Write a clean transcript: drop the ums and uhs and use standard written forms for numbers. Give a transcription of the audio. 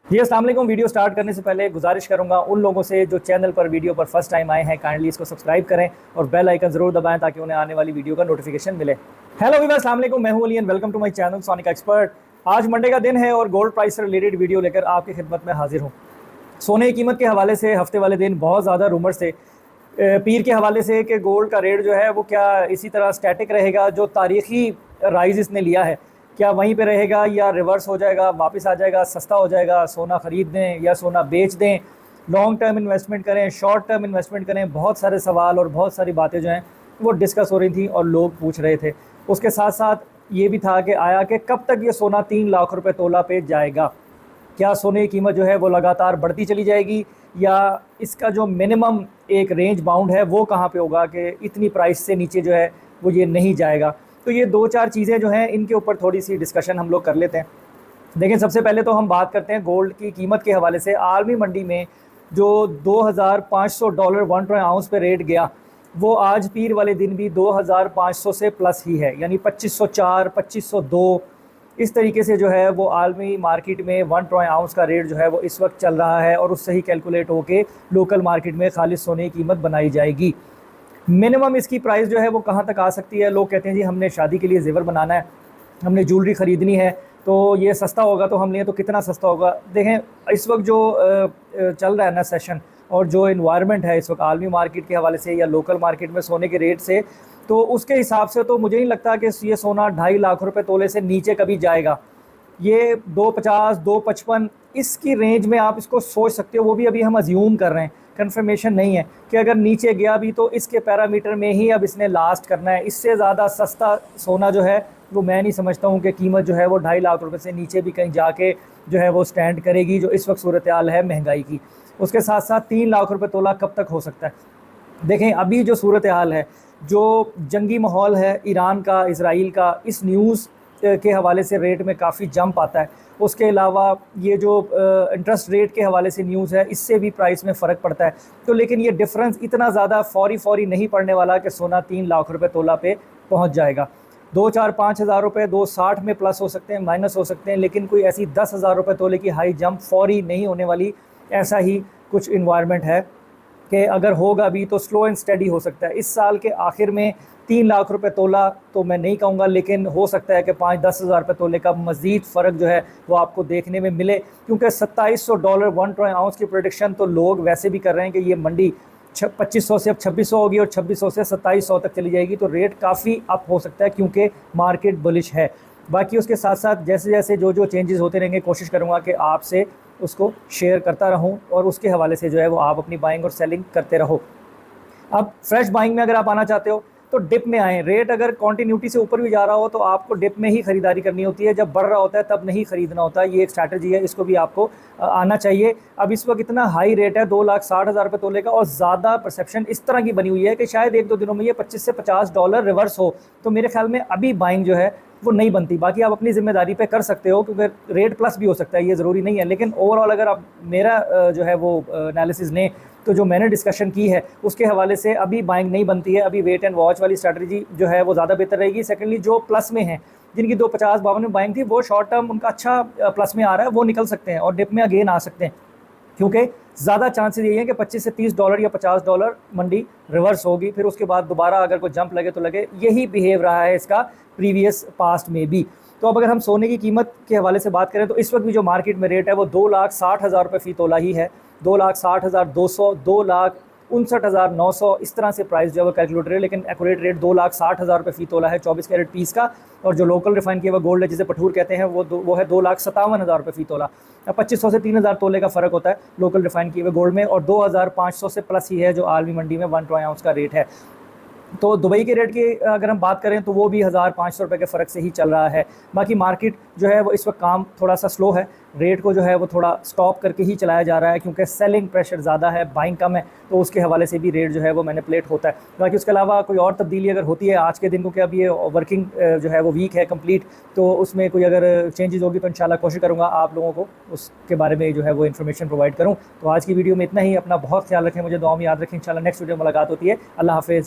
जी अस्सलाम वालेकुम। Video start करने से पहले गुजारिश करूंगा उन लोगों से जो चैनल पर वीडियो पर फर्स्ट टाइम आए हैं, काइंडली इसको सब्सक्राइब करें और बेल आइकन ज़रूर दबाएं ताकि उन्हें आने वाली वीडियो का नोटिफिकेशन मिले। हेलो वीवर, अस्सलाम वालेकुम। मैं हूं Ali and welcome to my channel sonic expert. आज मंडे का दिन है और गोल्ड प्राइस से रिलेटेड वीडियो लेकर आपकी खिदमत में हाजिर हूँ। सोने की कीमत के हवाले से हफ्ते वाले दिन बहुत ज़्यादा रूमर्स थे पीर के हवाले से कि गोल्ड का रेट जो है वो क्या इसी तरह स्टैटिक रहेगा, जो तारीखी राइज इसने लिया है क्या वहीं पे रहेगा या रिवर्स हो जाएगा, वापस आ जाएगा, सस्ता हो जाएगा, सोना ख़रीद दें या सोना बेच दें, लॉन्ग टर्म इन्वेस्टमेंट करें, शॉर्ट टर्म इन्वेस्टमेंट करें। बहुत सारे सवाल और बहुत सारी बातें जो हैं वो डिस्कस हो रही थी और लोग पूछ रहे थे। उसके साथ साथ ये भी था कि आया कि कब तक ये सोना 3 लाख रुपए तोला पे जाएगा, क्या सोने की कीमत जो है वो लगातार बढ़ती चली जाएगी या इसका जो मिनिमम एक रेंज बाउंड है वो कहाँ पे होगा कि इतनी प्राइस से नीचे जो है वो ये नहीं जाएगा। तो ये दो चार चीज़ें जो हैं इनके ऊपर थोड़ी सी डिस्कशन हम लोग कर लेते हैं। लेकिन सबसे पहले तो हम बात करते हैं गोल्ड की कीमत के हवाले से। आलमी मंडी में जो $2500 1 ट्राई आउंस पे रेट गया वो आज पीर वाले दिन भी 2500 से प्लस ही है, यानी 2504 2502 इस तरीके से जो है वो आलमी मार्केट में 1 ट्राई आउंस का रेट जो है वो इस वक्त चल रहा है और उससे ही कैलकुलेट होके लोकल मार्केट में खालिस सोने की कीमत बनाई जाएगी। मिनिमम इसकी प्राइस जो है वो कहाँ तक आ सकती है। लोग कहते हैं जी हमने शादी के लिए जेवर बनाना है, हमने ज्वेलरी ख़रीदनी है, तो ये सस्ता होगा तो हम लें तो कितना सस्ता होगा। देखें इस वक्त जो चल रहा है ना सेशन और जो इन्वायरमेंट है इस वक्त आलमी मार्केट के हवाले से या लोकल मार्केट में सोने के रेट से, तो उसके हिसाब से तो मुझे नहीं लगता कि ये सोना 2.5 लाख रुपए तोले से नीचे कभी जाएगा। ये 250 255 इसकी रेंज में आप इसको सोच सकते हो। वो भी अभी हम अज्यूम कर रहे हैं, कंफर्मेशन नहीं है कि अगर नीचे गया भी तो इसके पैरामीटर में ही अब इसने लास्ट करना है। इससे ज़्यादा सस्ता सोना जो है वो मैं नहीं समझता हूँ कि कीमत जो है वो 2.5 लाख रुपए से नीचे भी कहीं जाके जो है वो स्टैंड करेगी, जो इस वक्त सूरत हाल है महंगाई की। उसके साथ साथ 3 लाख रुपए तोला कब तक हो सकता है। देखें अभी जो सूरत हाल है, जो जंगी माहौल है ईरान का इसराइल का, इस न्यूज़ के हवाले से रेट में काफ़ी जंप आता है। उसके अलावा ये जो इंटरेस्ट रेट के हवाले से न्यूज़ है इससे भी प्राइस में फ़र्क पड़ता है। तो लेकिन ये डिफरेंस इतना ज़्यादा फौरी नहीं पड़ने वाला कि सोना 3 लाख रुपए तोला पे पहुंच जाएगा। 2 4 5 हज़ार रुपये 260 में प्लस हो सकते हैं, माइनस हो सकते हैं, लेकिन कोई ऐसी 10,000 रुपये तोले की हाई जंप फौरी नहीं होने वाली। ऐसा ही कुछ इन्वायरमेंट है कि अगर होगा भी तो स्लो एंड स्टडी हो सकता है। इस साल के आखिर में 3 लाख रुपए तोला तो मैं नहीं कहूँगा, लेकिन हो सकता है कि 5-10 हज़ार रुपये तोले का मज़ीद फ़र्क जो है वो आपको देखने में मिले, क्योंकि $2700 1 ट्राई आउंस की प्रोडिक्शन तो लोग वैसे भी कर रहे हैं कि ये मंडी 2500 से अब 2600 होगी और 2600 से 2700 तक चली जाएगी। तो रेट काफ़ी अप हो सकता है क्योंकि मार्केट बुलिश है। बाकी उसके साथ साथ जैसे जैसे जो चेंजेस होते रहेंगे कोशिश करूँगा कि आपसे उसको शेयर करता रहूँ और उसके हवाले से जो है वो आप अपनी बाइंग और सेलिंग करते रहो। अब फ्रेश बाइंग में अगर आप आना चाहते हो तो डिप में आएँ। रेट अगर कॉन्टीन्यूटी से ऊपर भी जा रहा हो तो आपको डिप में ही ख़रीदारी करनी होती है, जब बढ़ रहा होता है तब नहीं ख़रीदना होता है। ये एक स्ट्रैटेजी है, इसको भी आपको आना चाहिए। अब इस वक्त इतना हाई रेट है 2,60,000 रुपये तोले का और ज़्यादा परसेप्शन इस तरह की बनी हुई है कि शायद 1-2 दिनों में ये 25 से $50 रिवर्स हो। तो मेरे ख्याल में अभी बाइंग जो है वो नहीं बनती। बाकी आप अपनी ज़िम्मेदारी पे कर सकते हो क्योंकि रेट प्लस भी हो सकता है, ये ज़रूरी नहीं है। लेकिन ओवरऑल अगर आप मेरा जो है वो एनालिसिस लें तो जो मैंने डिस्कशन की है उसके हवाले से अभी बाइंग नहीं बनती है। अभी वेट एंड वॉच वाली स्ट्रैटेजी जो है वो ज़्यादा बेहतर रहेगी। सेकेंडली जो प्लस में हैं, जिनकी 250-52 में बाइंग थी, वो शॉर्ट टर्म उनका अच्छा प्लस में आ रहा है, वो निकल सकते हैं और डिप में अगेन आ सकते हैं, क्योंकि ज़्यादा चांसेस यही है कि $25 से $30 या $50 मंडी रिवर्स होगी। फिर उसके बाद दोबारा अगर कोई जंप लगे तो लगे। यही बिहेव रहा है इसका प्रीवियस पास्ट में भी। तो अब अगर हम सोने की कीमत के हवाले से बात करें तो इस वक्त भी जो मार्केट में रेट है वो 2,60,000 रुपये फ़ी तोला ही है। 2,60,200 2,59,900 इस तरह से प्राइस जो है वो कैलकुलेट है, लेकिन एक्यूरेट रेट 2,60,000 रुपये फ़ी तोला है 24 कैरेट पीस का। और जो लोकल रिफाइन किया हुआ गोल्ड है जिसे पठूर कहते हैं वो है 2,57,000 रुपये फ़ी तोला। 2500 से 3,000 तोले का फ़र्क होता है लोकल रिफाइन किए हुए गोल्ड में, और 2,500 से प्लस ही है जो आलमी मंडी में 1 ट्राई आउंस का रेट है। तो दुबई के रेट की अगर हम बात करें तो वो भी 1,500 रुपये के फ़र्क से ही चल रहा है। बाकी मार्केट जो है वो इस वक्त काम थोड़ा सा स्लो है, रेट को जो है वो थोड़ा स्टॉप करके ही चलाया जा रहा है क्योंकि सेलिंग प्रेशर ज़्यादा है, बाइंग कम है, तो उसके हवाले से भी रेट जो है वो मैनिपुलेट होता है। बाकी उसके अलावा कोई और तब्दीली अगर होती है आज के दिन को कि अब ये वर्किंग जो है वो वीक है कंप्लीट, तो उसमें कोई अगर चेंजेस होगी तो इंशाल्लाह कोशिश करूँगा आप लोगों को उसके बारे में जो है वो इन्फॉर्मेशन प्रोवाइड करूँ। तो आज की वीडियो में इतना ही। अपना बहुत ख्याल रखें, मुझे दुआ में याद रखें। इंशाल्लाह नेक्स्ट वीडियो में मुलाकात होती है। अल्लाह हाफ़िज़।